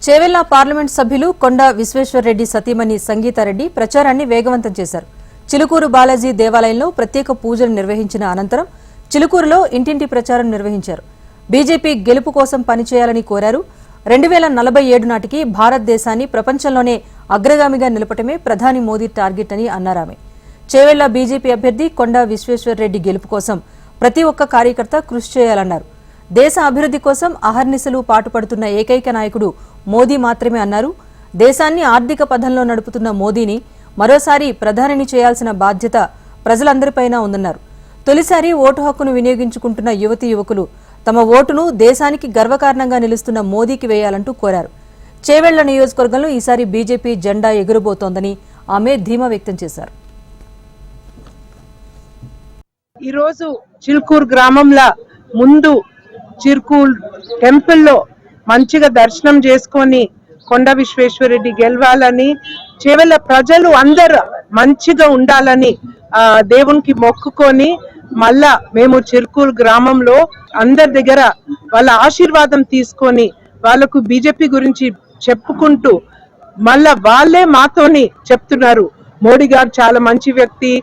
Chevella parliament సభ్యులు కొండ విశ్వేశ్వరరెడ్డి సతీమణి సంగీతారెడ్డి ప్రచారాన్ని వేగవంతం చేశారు. చిలుకూరు బాలాజీ దేవాలయంలో ప్రత్యేక పూజలు నిర్వహించిన అనంతరం చిలుకూరులో ఇంటింటి ప్రచారం నిర్వహించారు. బీజేపీ గెలుపు కోసం పనిచేయాలని కోరారు. 2047 నాటికి భారతదేశాన్ని ప్రపంచంలోనే అగ్రగామిగా నిలపటమే ప్రధాని మోదీ టార్గెట్ అని అన్నారామె. చేవెళ్ల బీజేపీ అభ్యర్థి కొండ విశ్వేశ్వరరెడ్డి గెలుపు కోసం ప్రతి ఒక్క కార్యకర్త కృషి చేయాలన్నారు. దేశ అభివృద్ధి కోసం అహర్నిశలు పాటుపడుతున్న ఏకైక నాయకుడు మోదీ మాత్రమే అన్నారు. దేశాన్ని ఆర్థిక పథంలో నడుపుతున్న మోదీని మరోసారి ప్రధానిని చేయాల్సిన బాధ్యత ప్రజలందరిపైన ఉందన్నారు. తొలిసారి ఓటు హక్కును వినియోగించుకుంటున్న యువతీ యువకులు తమ ఓటును దేశానికి గర్వకారణంగా నిలుస్తున్న మోదీకి వేయాలంటూ కోరారు. చేవెళ్ల నియోజకవర్గంలో ఈసారి బీజేపీ జెండా ఎగురబోతోందని ఆమె ధీమా వ్యక్తం చేశారు. ఈరోజు చిలుకూరు గ్రామంలో ముందు చిలుకూరు టెంపుల్లో మంచిగా దర్శనం చేసుకొని కొండ విశ్వేశ్వరరెడ్డి గెలవాలని, చేవెళ్ల ప్రజలు అందరూ మంచిగా ఉండాలని దేవునికి మొక్కుకొని మళ్ళా మేము చిలుకూరు గ్రామంలో అందరి దగ్గర వాళ్ళ ఆశీర్వాదం తీసుకొని వాళ్ళకు బీజేపీ గురించి చెప్పుకుంటూ మళ్ళా వాళ్ళే మాతోని చెప్తున్నారు మోడీ గారు చాలా మంచి వ్యక్తి.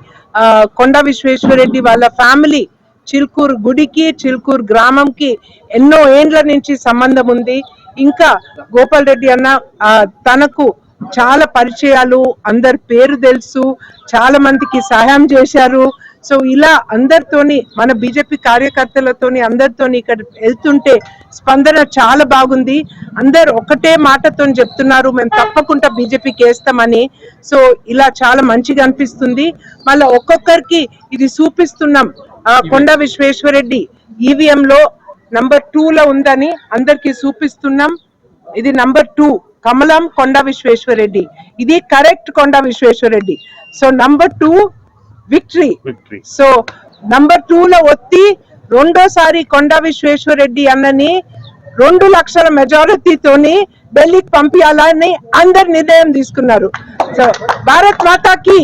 కొండ విశ్వేశ్వరరెడ్డి వాళ్ళ ఫ్యామిలీ చిలుకూరు గుడికి చిలుకూరు గ్రామంకి ఎన్నో ఏండ్ల నుంచి సంబంధం ఉంది. ఇంకా గోపాల్ రెడ్డి అన్న తనకు చాలా పరిచయాలు, అందరి పేరు తెలుసు, చాలా మందికి సహాయం చేశారు. సో ఇలా అందరితోని మన బీజేపీ కార్యకర్తలతోని అందరితోని ఇక్కడ వెళ్తుంటే స్పందన చాలా బాగుంది. అందరు ఒకటే మాటతో చెప్తున్నారు మేము తప్పకుండా బీజేపీకి వేస్తామని. సో ఇలా చాలా మంచిగా అనిపిస్తుంది. మళ్ళీ ఒక్కొక్కరికి ఇది చూపిస్తున్నాం. కొండ విశ్వేశ్వరరెడ్డి ఈవీఎం లో నంబర్ 2లో ఉందని అందరికి చూపిస్తున్నాం. ఇది నంబర్ 2 కమలం కొండ విశ్వేశ్వరరెడ్డి, ఇది correct Konda Vishweshwarreddy. So number 2 victory. So number 2లో ఒత్తి రెండోసారి కొండ విశ్వేశ్వరరెడ్డి అన్నని 2 లక్షల మెజారిటీతోని ఢిల్లీకి పంపించాలని అందరు నిర్ణయం తీసుకున్నారు. సో భారత్ మాతాకి